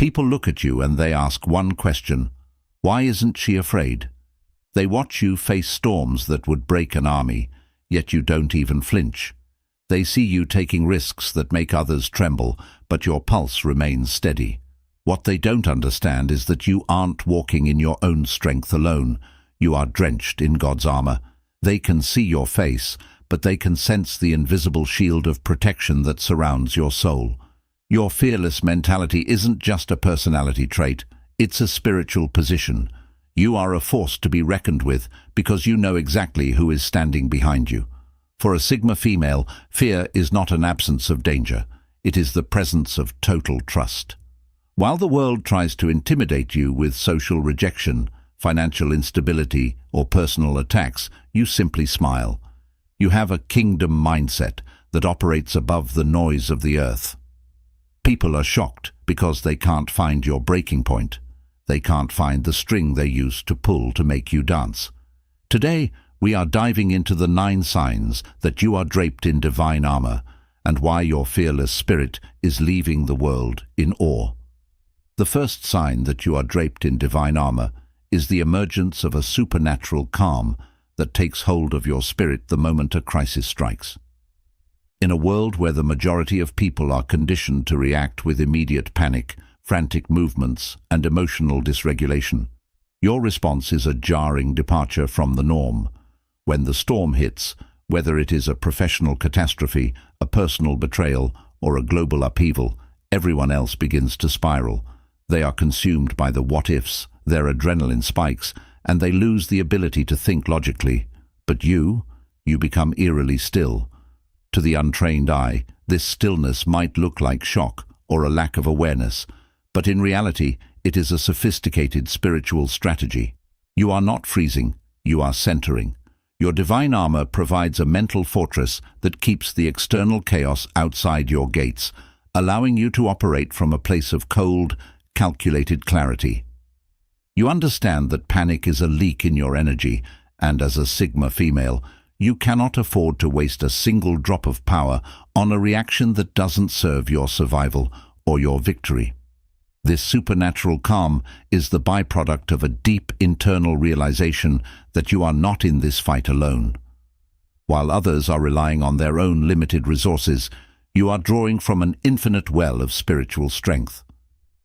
People look at you and they ask one question: why isn't she afraid? They watch you face storms that would break an army, yet you don't even flinch. They see you taking risks that make others tremble, but your pulse remains steady. What they don't understand is that you aren't walking in your own strength alone. You are drenched in God's armor. They can see your face, but they can sense the invisible shield of protection that surrounds your soul. Your fearless mentality isn't just a personality trait, it's a spiritual position. You are a force to be reckoned with because you know exactly who is standing behind you. For a Sigma female, fear is not an absence of danger. It is the presence of total trust. While the world tries to intimidate you with social rejection, financial instability, or personal attacks, you simply smile. You have a kingdom mindset that operates above the noise of the earth. People are shocked because they can't find your breaking point. They can't find the string they used to pull to make you dance. Today, we are diving into the 9 signs that you are draped in divine armor and why your fearless spirit is leaving the world in awe. The first sign that you are draped in divine armor is the emergence of a supernatural calm that takes hold of your spirit the moment a crisis strikes. In a world where the majority of people are conditioned to react with immediate panic, frantic movements, and emotional dysregulation, your response is a jarring departure from the norm. When the storm hits, whether it is a professional catastrophe, a personal betrayal, or a global upheaval, everyone else begins to spiral. They are consumed by the what-ifs, their adrenaline spikes, and they lose the ability to think logically. But you become eerily still. To the untrained eye, this stillness might look like shock or a lack of awareness, but in reality, it is a sophisticated spiritual strategy. You are not freezing, you are centering. Your divine armor provides a mental fortress that keeps the external chaos outside your gates, allowing you to operate from a place of cold, calculated clarity. You understand that panic is a leak in your energy, and as a Sigma female, you cannot afford to waste a single drop of power on a reaction that doesn't serve your survival or your victory. This supernatural calm is the byproduct of a deep internal realization that you are not in this fight alone. While others are relying on their own limited resources, you are drawing from an infinite well of spiritual strength.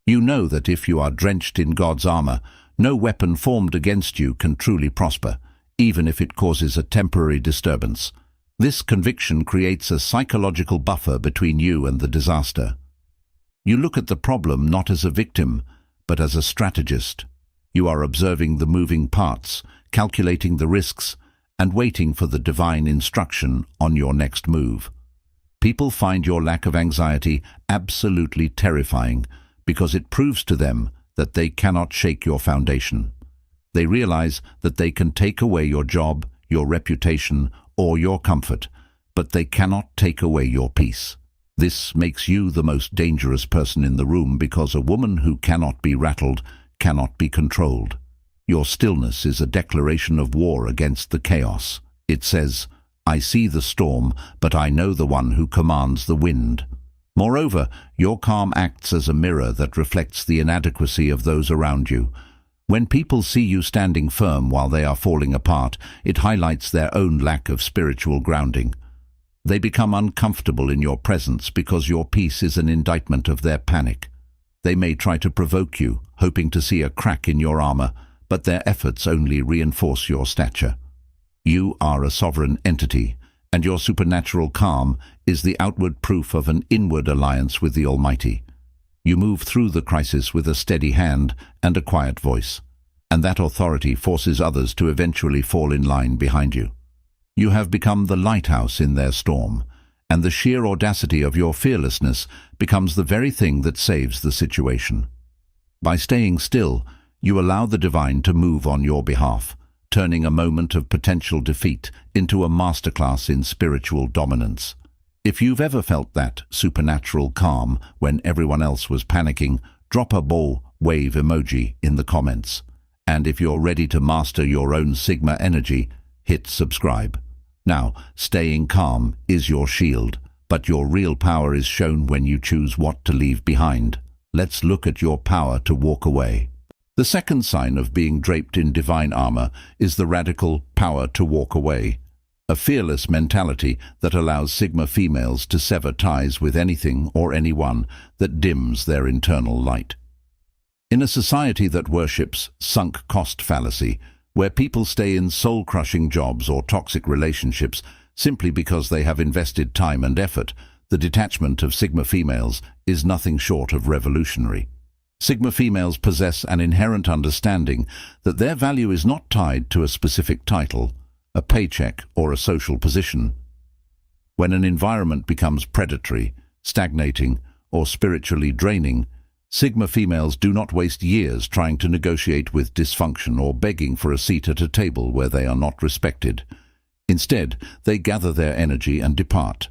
You know that if you are drenched in God's armor, no weapon formed against you can truly prosper, even if it causes a temporary disturbance. This conviction creates a psychological buffer between you and the disaster. You look at the problem not as a victim, but as a strategist. You are observing the moving parts, calculating the risks, and waiting for the divine instruction on your next move. People find your lack of anxiety absolutely terrifying because it proves to them that they cannot shake your foundation. They realize that they can take away your job, your reputation, or your comfort, but they cannot take away your peace. This makes you the most dangerous person in the room because a woman who cannot be rattled cannot be controlled. Your stillness is a declaration of war against the chaos. It says, "I see the storm, but I know the one who commands the wind." Moreover, your calm acts as a mirror that reflects the inadequacy of those around you. When people see you standing firm while they are falling apart, it highlights their own lack of spiritual grounding. They become uncomfortable in your presence because your peace is an indictment of their panic. They may try to provoke you, hoping to see a crack in your armor, but their efforts only reinforce your stature. You are a sovereign entity, and your supernatural calm is the outward proof of an inward alliance with the Almighty. You move through the crisis with a steady hand and a quiet voice, and that authority forces others to eventually fall in line behind you. You have become the lighthouse in their storm, and the sheer audacity of your fearlessness becomes the very thing that saves the situation. By staying still, you allow the divine to move on your behalf, turning a moment of potential defeat into a masterclass in spiritual dominance. If you've ever felt that supernatural calm when everyone else was panicking, drop a bow wave emoji in the comments. And if you're ready to master your own Sigma energy, hit subscribe. Now, staying calm is your shield, but your real power is shown when you choose what to leave behind. let's look at your power to walk away. The second sign of being draped in divine armor is the radical power to walk away, a fearless mentality that allows Sigma females to sever ties with anything or anyone that dims their internal light. In a society that worships sunk cost fallacy, where people stay in soul-crushing jobs or toxic relationships simply because they have invested time and effort, the detachment of Sigma females is nothing short of revolutionary. Sigma females possess an inherent understanding that their value is not tied to a specific title, a paycheck, or a social position. When an environment becomes predatory, stagnating, or spiritually draining, Sigma females do not waste years trying to negotiate with dysfunction or begging for a seat at a table where they are not respected. Instead, they gather their energy and depart.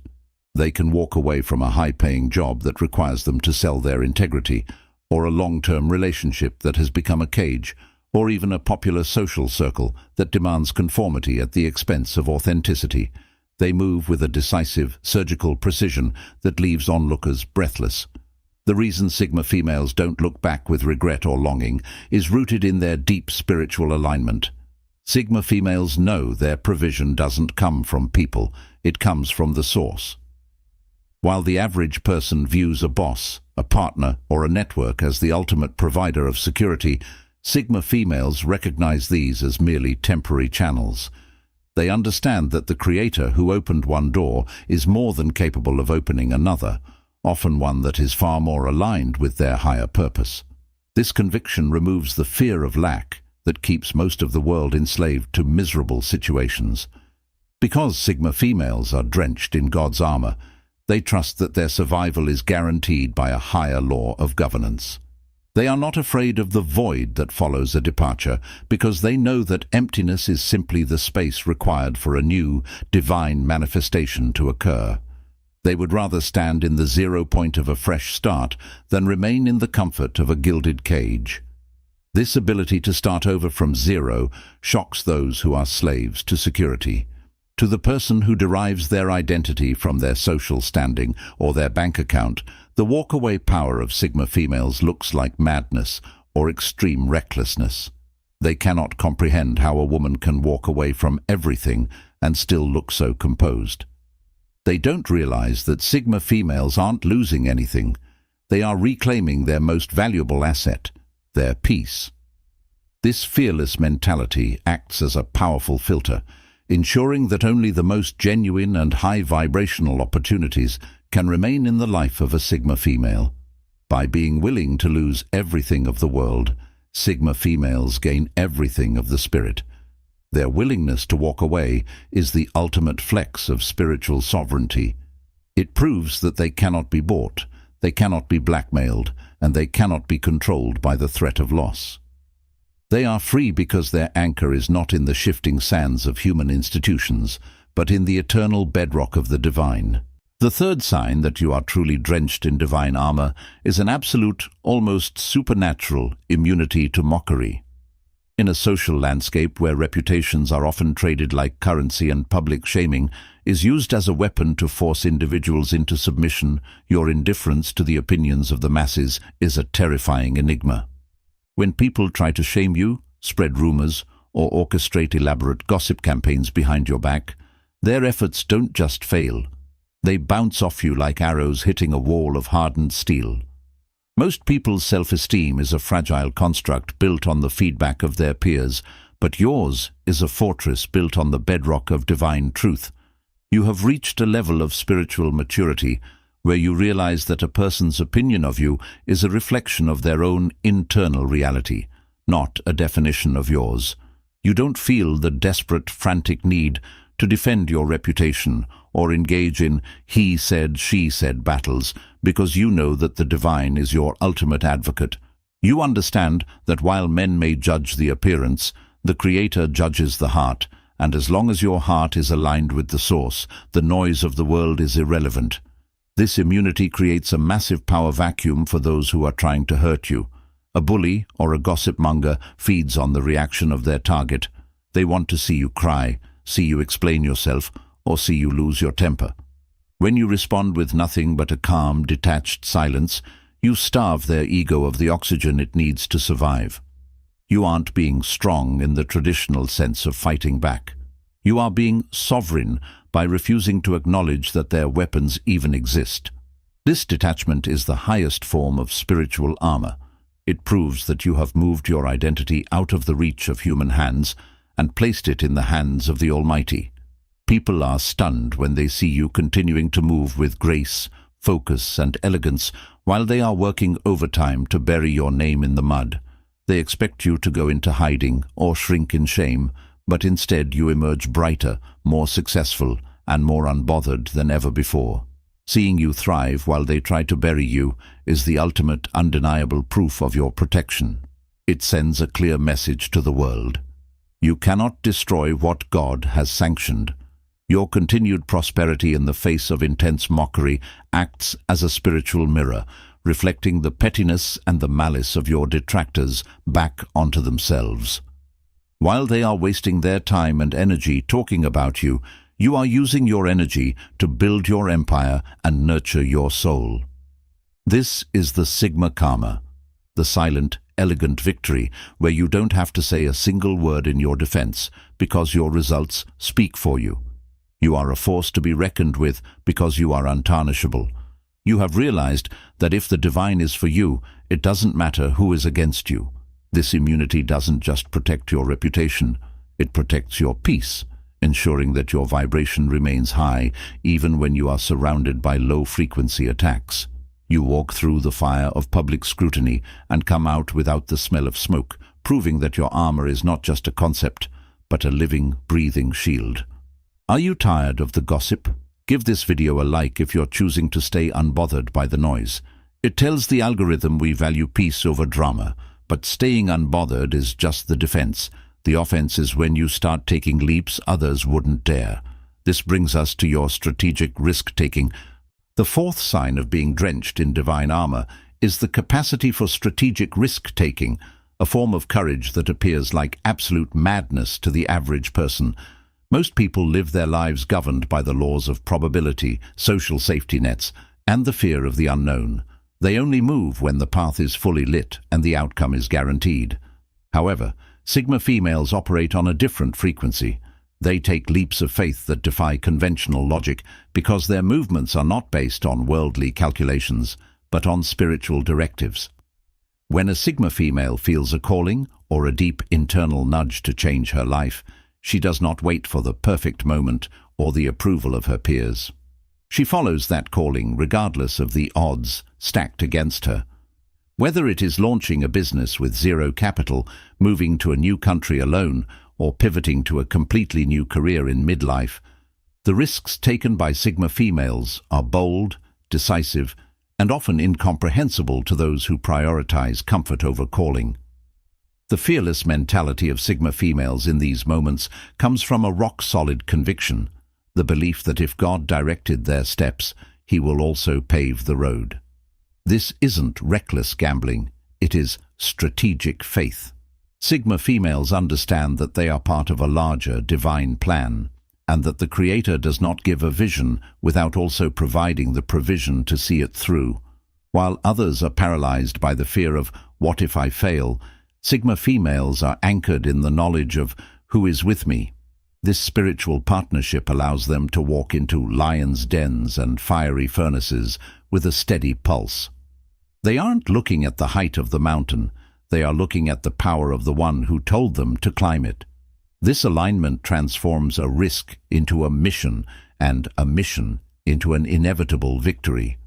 They can walk away from a high-paying job that requires them to sell their integrity, or a long-term relationship that has become a cage, or even a popular social circle that demands conformity at the expense of authenticity. They move with a decisive, surgical precision that leaves onlookers breathless. The reason Sigma females don't look back with regret or longing is rooted in their deep spiritual alignment. Sigma females know their provision doesn't come from people, it comes from the source. While the average person views a boss, a partner, or a network as the ultimate provider of security, Sigma females recognize these as merely temporary channels. They understand that the creator who opened one door is more than capable of opening another, often one that is far more aligned with their higher purpose. This conviction removes the fear of lack that keeps most of the world enslaved to miserable situations. Because Sigma females are drenched in God's armor, they trust that their survival is guaranteed by a higher law of governance. They are not afraid of the void that follows a departure because they know that emptiness is simply the space required for a new, divine manifestation to occur. They would rather stand in the 0 point of a fresh start than remain in the comfort of a gilded cage. This ability to start over from zero shocks those who are slaves to security. To the person who derives their identity from their social standing or their bank account, the walk-away power of Sigma females looks like madness or extreme recklessness. They cannot comprehend how a woman can walk away from everything and still look so composed. They don't realize that Sigma females aren't losing anything. They are reclaiming their most valuable asset, their peace. This fearless mentality acts as a powerful filter, ensuring that only the most genuine and high-vibrational opportunities can remain in the life of a Sigma female. By being willing to lose everything of the world, Sigma females gain everything of the spirit. Their willingness to walk away is the ultimate flex of spiritual sovereignty. It proves that they cannot be bought, they cannot be blackmailed, and they cannot be controlled by the threat of loss. They are free because their anchor is not in the shifting sands of human institutions, but in the eternal bedrock of the divine. The third sign that you are truly drenched in divine armor is an absolute, almost supernatural immunity to mockery. In a social landscape where reputations are often traded like currency and public shaming is used as a weapon to force individuals into submission, your indifference to the opinions of the masses is a terrifying enigma. When people try to shame you, spread rumors, or orchestrate elaborate gossip campaigns behind your back, their efforts don't just fail. They bounce off you like arrows hitting a wall of hardened steel. Most people's self-esteem is a fragile construct built on the feedback of their peers, but yours is a fortress built on the bedrock of divine truth. You have reached a level of spiritual maturity where you realize that a person's opinion of you is a reflection of their own internal reality, not a definition of yours. You don't feel the desperate, frantic need to defend your reputation or engage in he said, she said battles because you know that the divine is your ultimate advocate. You understand that while men may judge the appearance, the Creator judges the heart, and as long as your heart is aligned with the source, the noise of the world is irrelevant. This immunity creates a massive power vacuum for those who are trying to hurt you. A bully or a gossip monger feeds on the reaction of their target. They want to see you cry, see you explain yourself, or see you lose your temper. When you respond with nothing but a calm, detached silence, You starve their ego of the oxygen it needs to survive. You aren't being strong in the traditional sense of fighting back. You are being sovereign by refusing to acknowledge that their weapons even exist. This detachment is the highest form of spiritual armor. It proves that you have moved your identity out of the reach of human hands and placed it in the hands of the Almighty. People are stunned when they see you continuing to move with grace, focus, and elegance while they are working overtime to bury your name in the mud. They expect you to go into hiding or shrink in shame, but instead you emerge brighter, more successful, and more unbothered than ever before. Seeing you thrive while they try to bury you is the ultimate undeniable proof of your protection. It sends a clear message to the world. You cannot destroy what God has sanctioned. Your continued prosperity in the face of intense mockery acts as a spiritual mirror, reflecting the pettiness and the malice of your detractors back onto themselves. While they are wasting their time and energy talking about you, you are using your energy to build your empire and nurture your soul. This is the Sigma Karma, the silent, elegant victory where you don't have to say a single word in your defense because your results speak for you. You are a force to be reckoned with because you are untarnishable. You have realized that if the divine is for you, it doesn't matter who is against you. This immunity doesn't just protect your reputation, it protects your peace, ensuring that your vibration remains high even when you are surrounded by low-frequency attacks. You walk through the fire of public scrutiny and come out without the smell of smoke, proving that your armor is not just a concept, but a living, breathing shield. Are you tired of the gossip? Give this video a like if you're choosing to stay unbothered by the noise. It tells the algorithm we value peace over drama, but staying unbothered is just the defense. The offense is when you start taking leaps others wouldn't dare. This brings us to your strategic risk-taking. The fourth sign of being drenched in divine armor is the capacity for strategic risk-taking, a form of courage that appears like absolute madness to the average person. Most people live their lives governed by the laws of probability, social safety nets, and the fear of the unknown. They only move when the path is fully lit and the outcome is guaranteed. However, Sigma females operate on a different frequency. They take leaps of faith that defy conventional logic because their movements are not based on worldly calculations, but on spiritual directives. When a Sigma female feels a calling or a deep internal nudge to change her life, she does not wait for the perfect moment or the approval of her peers. She follows that calling regardless of the odds stacked against her. Whether it is launching a business with zero capital, moving to a new country alone, or pivoting to a completely new career in midlife, the risks taken by Sigma females are bold, decisive, and often incomprehensible to those who prioritize comfort over calling. The fearless mentality of Sigma females in these moments comes from a rock-solid conviction, the belief that if God directed their steps, He will also pave the road. This isn't reckless gambling, it is strategic faith. Sigma females understand that they are part of a larger divine plan, and that the Creator does not give a vision without also providing the provision to see it through. While others are paralyzed by the fear of, "What if I fail?" Sigma females are anchored in the knowledge of who is with me. This spiritual partnership allows them to walk into lions' dens and fiery furnaces with a steady pulse. They aren't looking at the height of the mountain, they are looking at the power of the one who told them to climb it. This alignment transforms a risk into a mission, and a mission into an inevitable victory.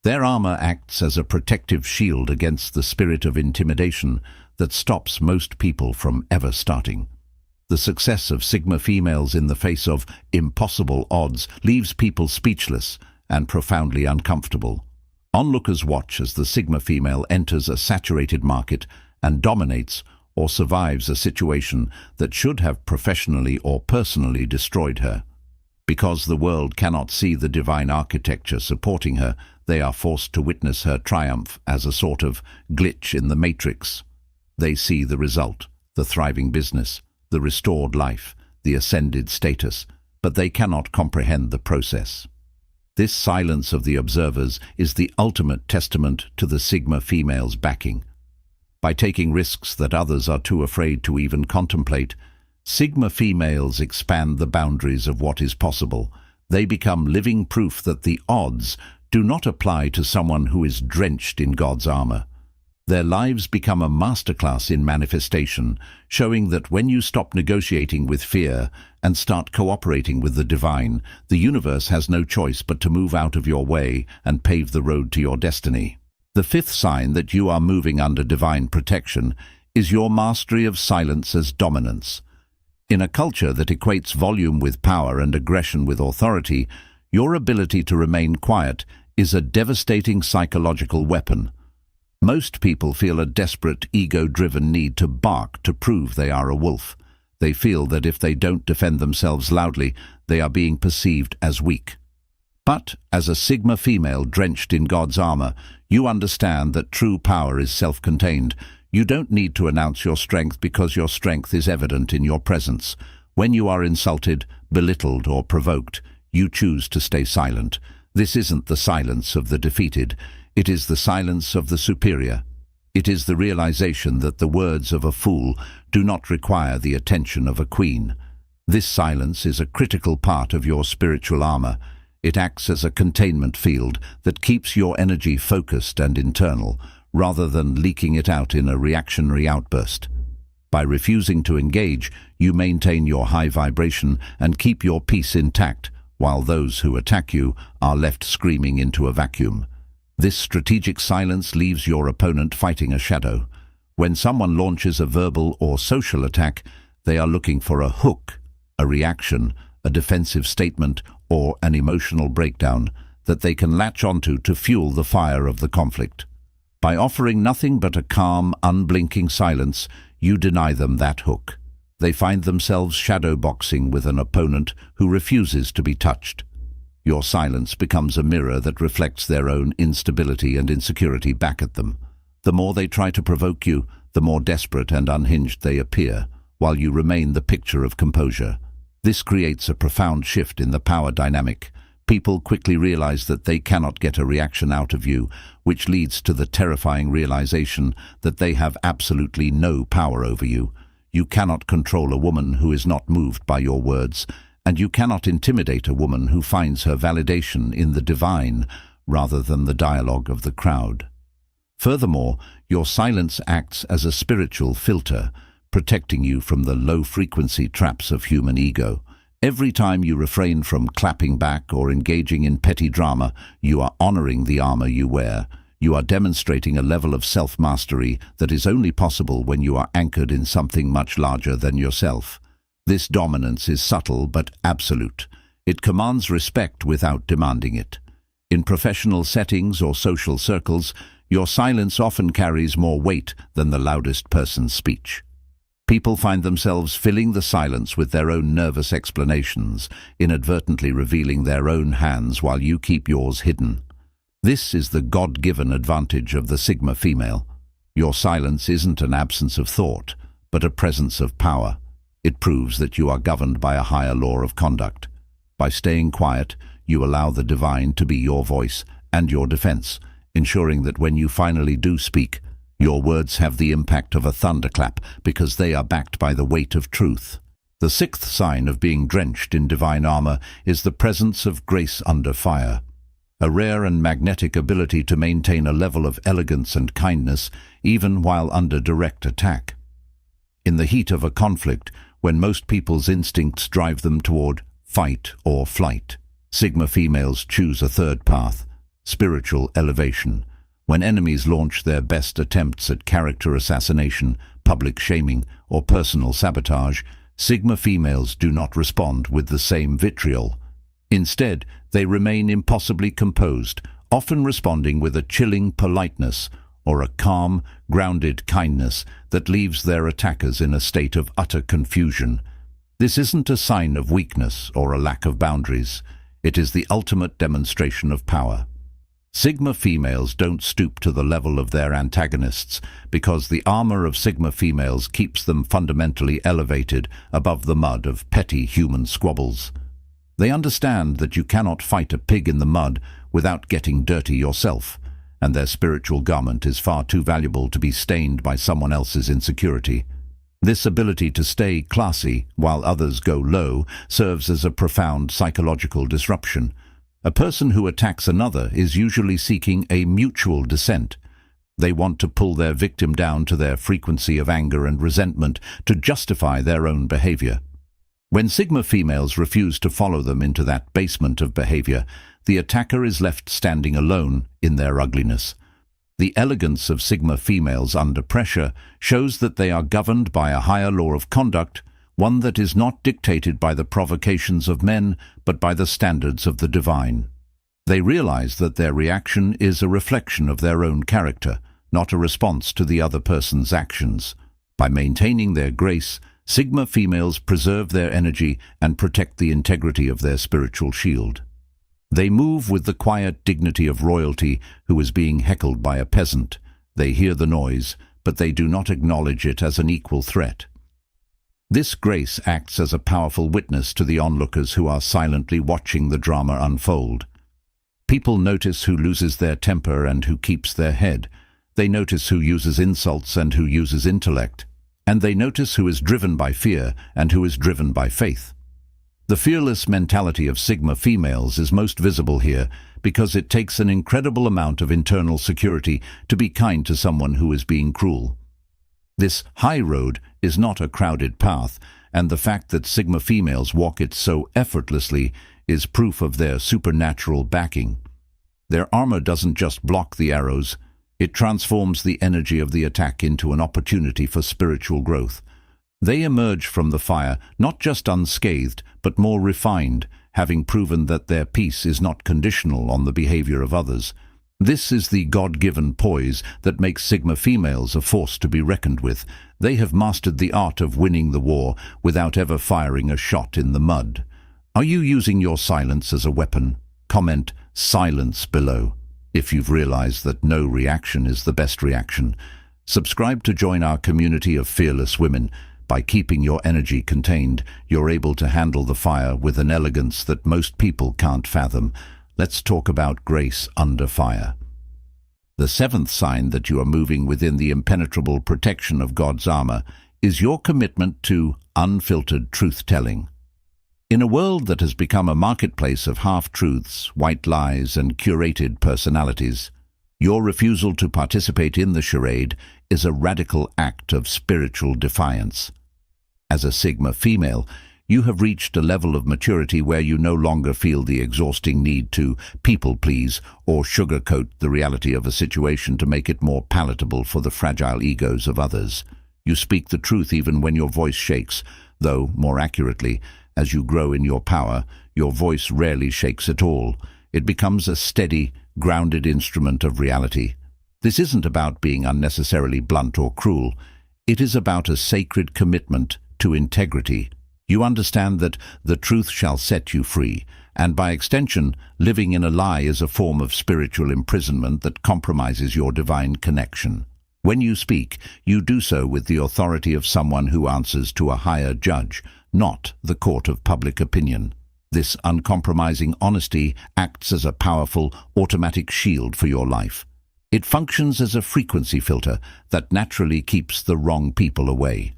Their armor acts as a protective shield against the spirit of intimidation that stops most people from ever starting. The success of Sigma females in the face of impossible odds leaves people speechless and profoundly uncomfortable. Onlookers watch as the Sigma female enters a saturated market and dominates or survives a situation that should have professionally or personally destroyed her. Because the world cannot see the divine architecture supporting her, they are forced to witness her triumph as a sort of glitch in the matrix. They see the result, the thriving business, the restored life, the ascended status, but they cannot comprehend the process. This silence of the observers is the ultimate testament to the Sigma female's backing. By taking risks that others are too afraid to even contemplate, Sigma females expand the boundaries of what is possible. They become living proof that the odds do not apply to someone who is drenched in God's armor. Their lives become a masterclass in manifestation, showing that when you stop negotiating with fear and start cooperating with the divine, the universe has no choice but to move out of your way and pave the road to your destiny. The fifth sign that you are moving under divine protection is your mastery of silence as dominance. In a culture that equates volume with power and aggression with authority, your ability to remain quiet is a devastating psychological weapon. Most people feel a desperate, ego-driven need to bark to prove they are a wolf. They feel that if they don't defend themselves loudly, they are being perceived as weak. But as a Sigma female drenched in God's armor, you understand that true power is self-contained. You don't need to announce your strength because your strength is evident in your presence. When you are insulted, belittled, or provoked, you choose to stay silent. This isn't the silence of the defeated. It is the silence of the superior. It is the realization that the words of a fool do not require the attention of a queen. This silence is a critical part of your spiritual armor. It acts as a containment field that keeps your energy focused and internal, rather than leaking it out in a reactionary outburst. By refusing to engage, you maintain your high vibration and keep your peace intact, while those who attack you are left screaming into a vacuum. This strategic silence leaves your opponent fighting a shadow. When someone launches a verbal or social attack, they are looking for a hook, a reaction, a defensive statement, or an emotional breakdown that they can latch onto to fuel the fire of the conflict. By offering nothing but a calm, unblinking silence, you deny them that hook. They find themselves shadowboxing with an opponent who refuses to be touched. Your silence becomes a mirror that reflects their own instability and insecurity back at them. The more they try to provoke you, the more desperate and unhinged they appear, while you remain the picture of composure. This creates a profound shift in the power dynamic. People quickly realize that they cannot get a reaction out of you, which leads to the terrifying realization that they have absolutely no power over you. You cannot control a woman who is not moved by your words, and you cannot intimidate a woman who finds her validation in the divine rather than the dialogue of the crowd. Furthermore, your silence acts as a spiritual filter, protecting you from the low-frequency traps of human ego. Every time you refrain from clapping back or engaging in petty drama, you are honoring the armor you wear. You are demonstrating a level of self-mastery that is only possible when you are anchored in something much larger than yourself. This dominance is subtle but absolute. It commands respect without demanding it. In professional settings or social circles, your silence often carries more weight than the loudest person's speech. People find themselves filling the silence with their own nervous explanations, inadvertently revealing their own hands while you keep yours hidden. This is the God-given advantage of the Sigma female. Your silence isn't an absence of thought, but a presence of power. It proves that you are governed by a higher law of conduct. By staying quiet, you allow the divine to be your voice and your defense, ensuring that when you finally do speak, your words have the impact of a thunderclap because they are backed by the weight of truth. The sixth sign of being drenched in divine armor is the presence of grace under fire, a rare and magnetic ability to maintain a level of elegance and kindness even while under direct attack. In the heat of a conflict, when most people's instincts drive them toward fight or flight, Sigma females choose a third path, spiritual elevation. When enemies launch their best attempts at character assassination, public shaming, or personal sabotage, Sigma females do not respond with the same vitriol. Instead, they remain impossibly composed, often responding with a chilling politeness or a calm, grounded kindness that leaves their attackers in a state of utter confusion. This isn't a sign of weakness or a lack of boundaries. It is the ultimate demonstration of power. Sigma females don't stoop to the level of their antagonists because the armor of Sigma females keeps them fundamentally elevated above the mud of petty human squabbles. They understand that you cannot fight a pig in the mud without getting dirty yourself, and their spiritual garment is far too valuable to be stained by someone else's insecurity. This ability to stay classy while others go low serves as a profound psychological disruption. A person who attacks another is usually seeking a mutual descent. They want to pull their victim down to their frequency of anger and resentment to justify their own behavior. When Sigma females refuse to follow them into that basement of behavior, the attacker is left standing alone in their ugliness. The elegance of Sigma females under pressure shows that they are governed by a higher law of conduct, one that is not dictated by the provocations of men, but by the standards of the divine. They realize that their reaction is a reflection of their own character, not a response to the other person's actions. By maintaining their grace, Sigma females preserve their energy and protect the integrity of their spiritual shield. They move with the quiet dignity of royalty who is being heckled by a peasant. They hear the noise, but they do not acknowledge it as an equal threat. This grace acts as a powerful witness to the onlookers who are silently watching the drama unfold. People notice who loses their temper and who keeps their head. They notice who uses insults and who uses intellect. And they notice who is driven by fear and who is driven by faith. The fearless mentality of Sigma females is most visible here because it takes an incredible amount of internal security to be kind to someone who is being cruel. This high road is not a crowded path, and the fact that Sigma females walk it so effortlessly is proof of their supernatural backing. Their armor doesn't just block the arrows, it transforms the energy of the attack into an opportunity for spiritual growth. They emerge from the fire not just unscathed, but more refined, having proven that their peace is not conditional on the behavior of others. This is the God-given poise that makes Sigma females a force to be reckoned with. They have mastered the art of winning the war without ever firing a shot in the mud. Are you using your silence as a weapon? Comment "silence" below if you've realized that no reaction is the best reaction. Subscribe to join our community of fearless women. By keeping your energy contained, you're able to handle the fire with an elegance that most people can't fathom. Let's talk about grace under fire. The seventh sign that you are moving within the impenetrable protection of God's armor is your commitment to unfiltered truth-telling. In a world that has become a marketplace of half-truths, white lies, and curated personalities, your refusal to participate in the charade is a radical act of spiritual defiance. As a Sigma female, you have reached a level of maturity where you no longer feel the exhausting need to people-please or sugarcoat the reality of a situation to make it more palatable for the fragile egos of others. You speak the truth even when your voice shakes, though, more accurately, as you grow in your power, your voice rarely shakes at all. It becomes a steady, grounded instrument of reality. This isn't about being unnecessarily blunt or cruel. It is about a sacred commitment to integrity. You understand that the truth shall set you free, and by extension, living in a lie is a form of spiritual imprisonment that compromises your divine connection. When you speak, you do so with the authority of someone who answers to a higher judge, not the court of public opinion. This uncompromising honesty acts as a powerful, automatic shield for your life. It functions as a frequency filter that naturally keeps the wrong people away.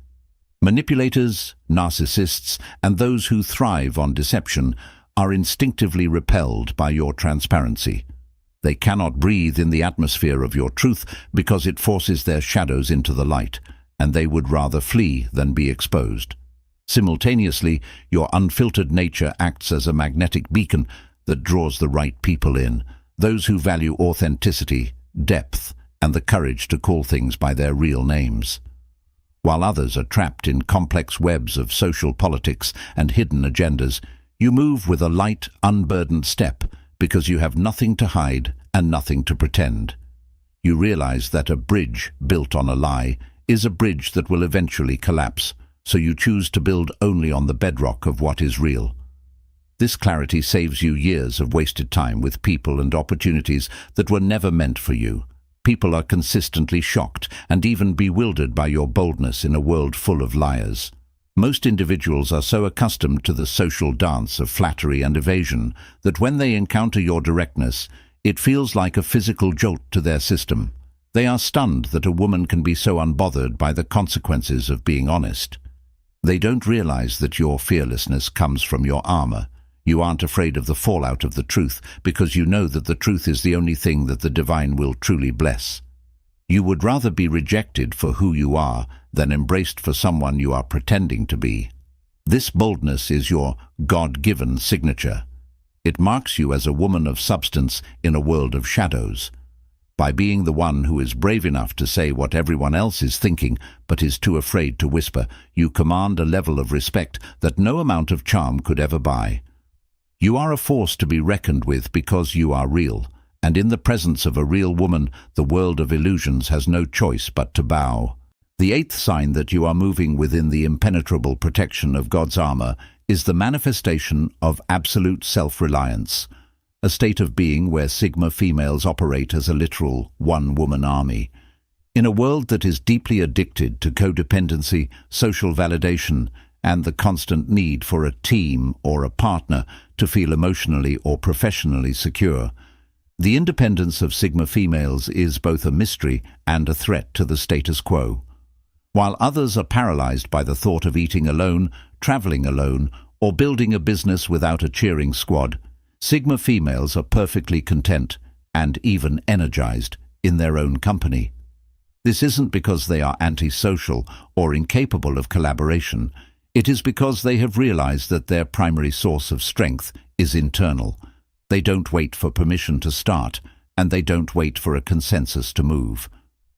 Manipulators, narcissists, and those who thrive on deception are instinctively repelled by your transparency. They cannot breathe in the atmosphere of your truth because it forces their shadows into the light, and they would rather flee than be exposed. Simultaneously, your unfiltered nature acts as a magnetic beacon that draws the right people in, those who value authenticity, depth, and the courage to call things by their real names. While others are trapped in complex webs of social politics and hidden agendas, you move with a light, unburdened step because you have nothing to hide and nothing to pretend. You realize that a bridge built on a lie is a bridge that will eventually collapse, so you choose to build only on the bedrock of what is real. This clarity saves you years of wasted time with people and opportunities that were never meant for you. People are consistently shocked and even bewildered by your boldness in a world full of liars. Most individuals are so accustomed to the social dance of flattery and evasion that when they encounter your directness, it feels like a physical jolt to their system. They are stunned that a woman can be so unbothered by the consequences of being honest. They don't realize that your fearlessness comes from your armor. You aren't afraid of the fallout of the truth because you know that the truth is the only thing that the divine will truly bless. You would rather be rejected for who you are than embraced for someone you are pretending to be. This boldness is your God-given signature. It marks you as a woman of substance in a world of shadows. By being the one who is brave enough to say what everyone else is thinking but is too afraid to whisper, you command a level of respect that no amount of charm could ever buy. You are a force to be reckoned with because you are real, and in the presence of a real woman, the world of illusions has no choice but to bow. The eighth sign that you are moving within the impenetrable protection of God's armor is the manifestation of absolute self-reliance, a state of being where Sigma females operate as a literal one-woman army. In a world that is deeply addicted to codependency, social validation, and the constant need for a team or a partner to feel emotionally or professionally secure, the independence of Sigma females is both a mystery and a threat to the status quo. While others are paralyzed by the thought of eating alone, traveling alone, or building a business without a cheering squad, Sigma females are perfectly content and even energized in their own company. This isn't because they are antisocial or incapable of collaboration. It is because they have realized that their primary source of strength is internal. They don't wait for permission to start, and they don't wait for a consensus to move.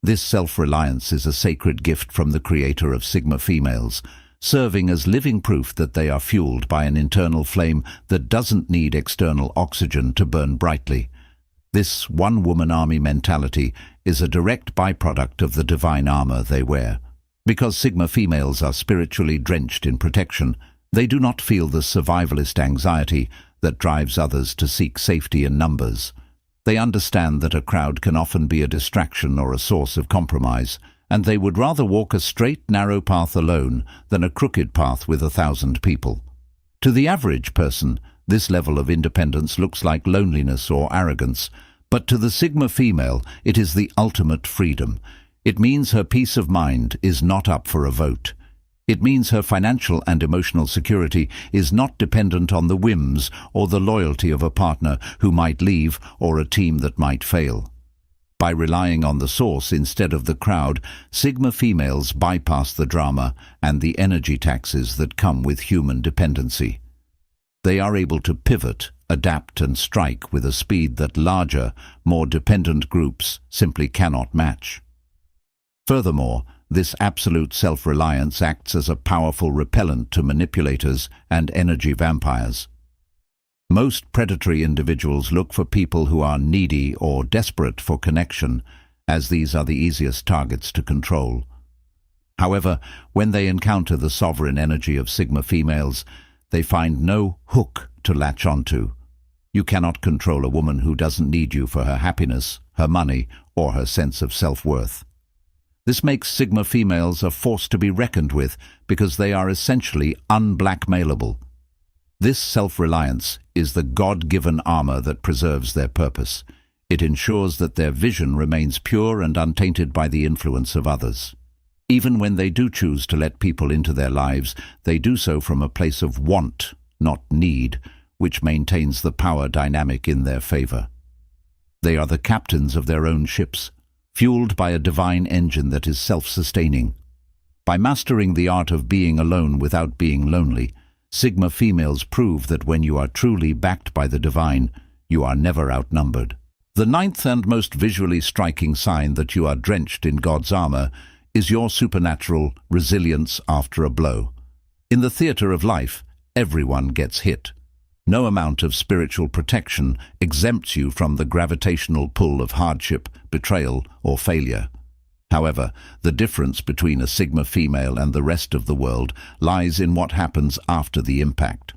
This self-reliance is a sacred gift from the creator of Sigma females, serving as living proof that they are fueled by an internal flame that doesn't need external oxygen to burn brightly. This one-woman army mentality is a direct byproduct of the divine armor they wear. Because Sigma females are spiritually drenched in protection, they do not feel the survivalist anxiety that drives others to seek safety in numbers. They understand that a crowd can often be a distraction or a source of compromise, and they would rather walk a straight, narrow path alone than a crooked path with 1,000 people. To the average person, this level of independence looks like loneliness or arrogance, but to the Sigma female, it is the ultimate freedom. It means her peace of mind is not up for a vote. It means her financial and emotional security is not dependent on the whims or the loyalty of a partner who might leave or a team that might fail. By relying on the source instead of the crowd, Sigma females bypass the drama and the energy taxes that come with human dependency. They are able to pivot, adapt and strike with a speed that larger, more dependent groups simply cannot match. Furthermore, this absolute self-reliance acts as a powerful repellent to manipulators and energy vampires. Most predatory individuals look for people who are needy or desperate for connection, as these are the easiest targets to control. However, when they encounter the sovereign energy of Sigma females, they find no hook to latch onto. You cannot control a woman who doesn't need you for her happiness, her money, or her sense of self-worth. This makes Sigma females a force to be reckoned with because they are essentially unblackmailable. This self-reliance is the God-given armor that preserves their purpose. It ensures that their vision remains pure and untainted by the influence of others. Even when they do choose to let people into their lives, they do so from a place of want, not need, which maintains the power dynamic in their favor. They are the captains of their own ships, fueled by a divine engine that is self-sustaining. By mastering the art of being alone without being lonely, Sigma females prove that when you are truly backed by the divine, you are never outnumbered. The ninth and most visually striking sign that you are drenched in God's armor is your supernatural resilience after a blow. In the theater of life, everyone gets hit. No amount of spiritual protection exempts you from the gravitational pull of hardship, betrayal, or failure. However, the difference between a Sigma female and the rest of the world lies in what happens after the impact.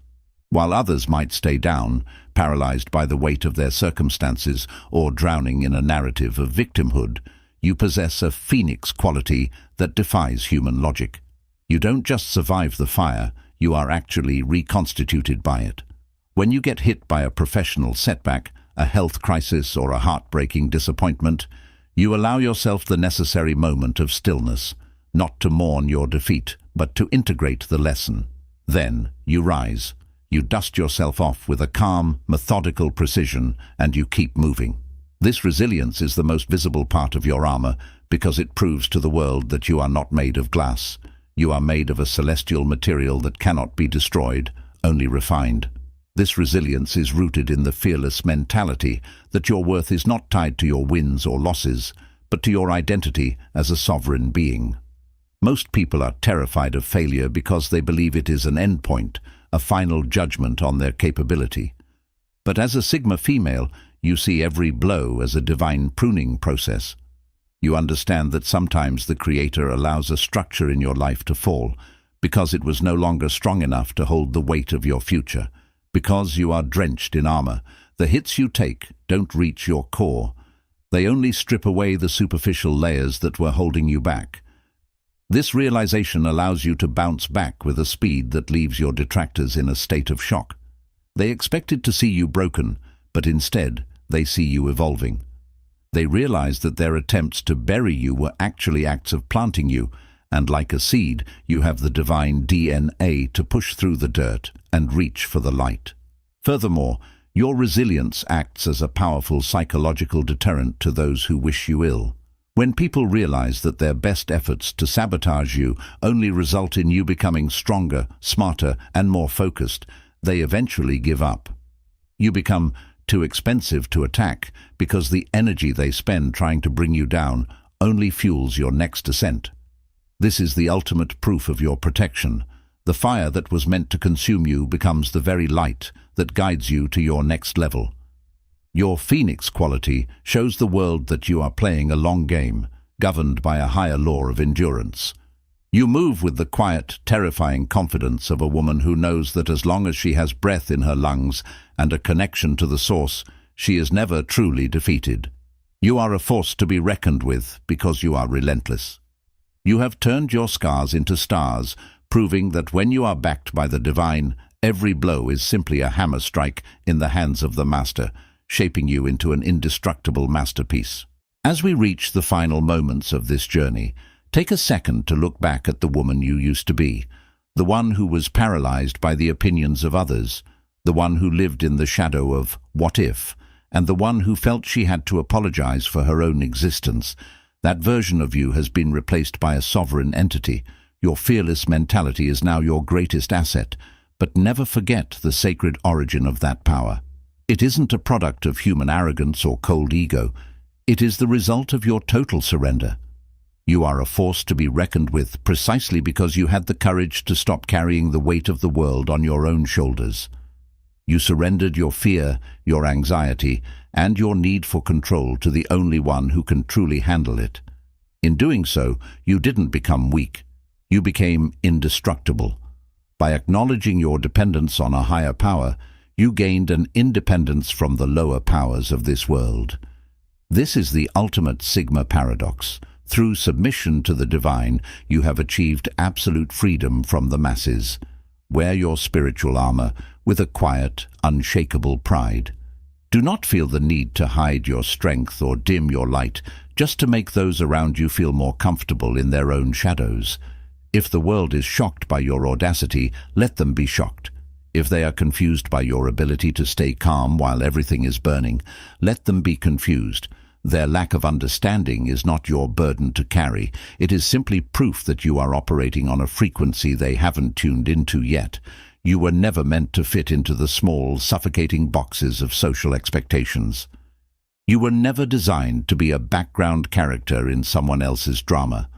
While others might stay down, paralyzed by the weight of their circumstances or drowning in a narrative of victimhood, you possess a phoenix quality that defies human logic. You don't just survive the fire, you are actually reconstituted by it. When you get hit by a professional setback, a health crisis, or a heartbreaking disappointment, you allow yourself the necessary moment of stillness, not to mourn your defeat, but to integrate the lesson. Then you rise. You dust yourself off with a calm, methodical precision, and you keep moving. This resilience is the most visible part of your armor because it proves to the world that you are not made of glass. You are made of a celestial material that cannot be destroyed, only refined. This resilience is rooted in the fearless mentality that your worth is not tied to your wins or losses, but to your identity as a sovereign being. Most people are terrified of failure because they believe it is an endpoint, a final judgment on their capability. But as a Sigma female, you see every blow as a divine pruning process. You understand that sometimes the Creator allows a structure in your life to fall because it was no longer strong enough to hold the weight of your future. Because you are drenched in armor, the hits you take don't reach your core. They only strip away the superficial layers that were holding you back. This realization allows you to bounce back with a speed that leaves your detractors in a state of shock. They expected to see you broken, but instead they see you evolving. They realize that their attempts to bury you were actually acts of planting you, and like a seed, you have the divine DNA to push through the dirt and reach for the light. Furthermore, your resilience acts as a powerful psychological deterrent to those who wish you ill. When people realize that their best efforts to sabotage you only result in you becoming stronger, smarter, and more focused, they eventually give up. You become too expensive to attack because the energy they spend trying to bring you down only fuels your next ascent. This is the ultimate proof of your protection. The fire that was meant to consume you becomes the very light that guides you to your next level. Your Phoenix quality shows the world that you are playing a long game, governed by a higher law of endurance. You move with the quiet, terrifying confidence of a woman who knows that as long as she has breath in her lungs and a connection to the source, she is never truly defeated. You are a force to be reckoned with because you are relentless. You have turned your scars into stars, proving that when you are backed by the divine, every blow is simply a hammer strike in the hands of the master, shaping you into an indestructible masterpiece. As we reach the final moments of this journey, take a second to look back at the woman you used to be, the one who was paralyzed by the opinions of others, the one who lived in the shadow of what if, and the one who felt she had to apologize for her own existence. That version of you has been replaced by a sovereign entity. Your fearless mentality is now your greatest asset, but never forget the sacred origin of that power. It isn't a product of human arrogance or cold ego. It is the result of your total surrender. You are a force to be reckoned with precisely because you had the courage to stop carrying the weight of the world on your own shoulders. You surrendered your fear, your anxiety, and your need for control to the only one who can truly handle it. In doing so, you didn't become weak. You became indestructible. By acknowledging your dependence on a higher power, you gained an independence from the lower powers of this world. This is the ultimate Sigma paradox. Through submission to the divine, you have achieved absolute freedom from the masses. Wear your spiritual armor with a quiet, unshakable pride. Do not feel the need to hide your strength or dim your light just to make those around you feel more comfortable in their own shadows. If the world is shocked by your audacity, let them be shocked. If they are confused by your ability to stay calm while everything is burning, let them be confused. Their lack of understanding is not your burden to carry. It is simply proof that you are operating on a frequency they haven't tuned into yet. You were never meant to fit into the small, suffocating boxes of social expectations. You were never designed to be a background character in someone else's drama.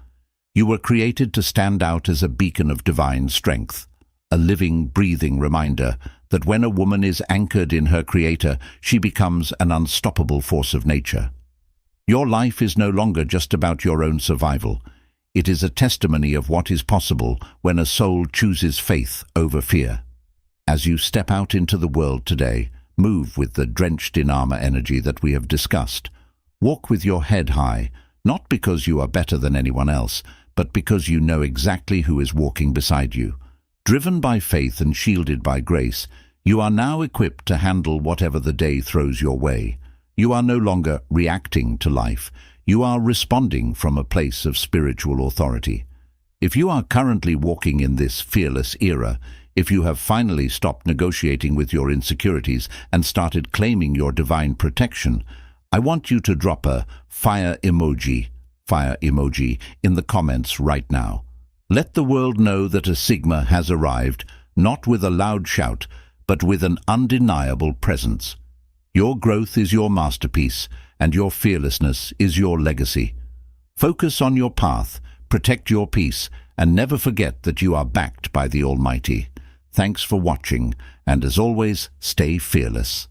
You were created to stand out as a beacon of divine strength, a living, breathing reminder that when a woman is anchored in her creator, she becomes an unstoppable force of nature. Your life is no longer just about your own survival. It is a testimony of what is possible when a soul chooses faith over fear. As you step out into the world today, move with the drenched in armor energy that we have discussed. Walk with your head high, not because you are better than anyone else, but because you know exactly who is walking beside you. Driven by faith and shielded by grace, you are now equipped to handle whatever the day throws your way. You are no longer reacting to life. You are responding from a place of spiritual authority. If you are currently walking in this fearless era, if you have finally stopped negotiating with your insecurities and started claiming your divine protection, I want you to drop a fire emoji in the comments right now. Let the world know that a Sigma has arrived, not with a loud shout, but with an undeniable presence. Your growth is your masterpiece, and your fearlessness is your legacy. Focus on your path, protect your peace, and never forget that you are backed by the Almighty. Thanks for watching, and as always, stay fearless.